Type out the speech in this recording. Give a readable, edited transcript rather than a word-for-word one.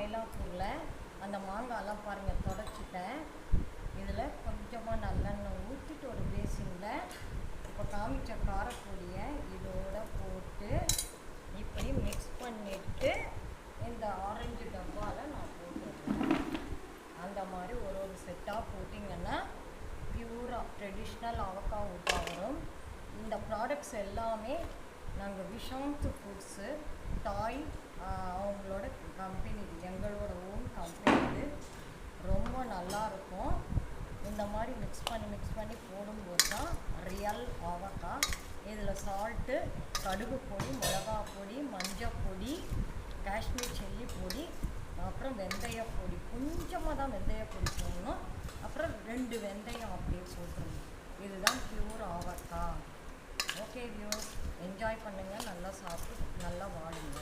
மயிலாப்பூரில் அந்த மாங்காயெல்லாம் பாருங்கள் தொடச்சிட்டேன். இதில் கொஞ்சமாக நல்லெண்ணெய் ஊற்றிட்டு ஒரு பேசினில் இப்போ காமிச்ச காரப்பொடியை இதோட போட்டு இப்படி மிக்ஸ் பண்ணிவிட்டு இந்த ஆரஞ்சு டப்பாவில் நான் போட்டுருக்கேன். அந்த மாதிரி ஒரு செட்டாக போட்டிங்கன்னா பியூராக ட்ரெடிஷ்னல் அவக்காய் ஊட்டா வரும். இந்த ப்ராடக்ட்ஸ் எல்லாமே நாங்கள் விஷாந்த் ஃபுட்ஸு தாய் அவங்களோட கம்பெனி, எங்களோட ஓன் கம்பெனி. இது ரொம்ப நல்லாயிருக்கும். இந்த மாதிரி மிக்ஸ் பண்ணி போடும்போது தான் ரியல் அவக்காய். இதில் சால்ட்டு, கடுகு பொடி, மிளகா பொடி, மஞ்சள் பொடி, காஷ்மீர் சில்லி பொடி, அப்புறம் வெந்தய பொடி, கொஞ்சமாக தான் வெந்தய பொடி போடணும். அப்புறம் 2 வெந்தயம் அப்படியே போட்டுருணும். இதுதான் pure avakaya. Okay views, enjoy பண்ணுங்கள், நல்லா சாப்பிட்டு நல்லா வாழுங்க.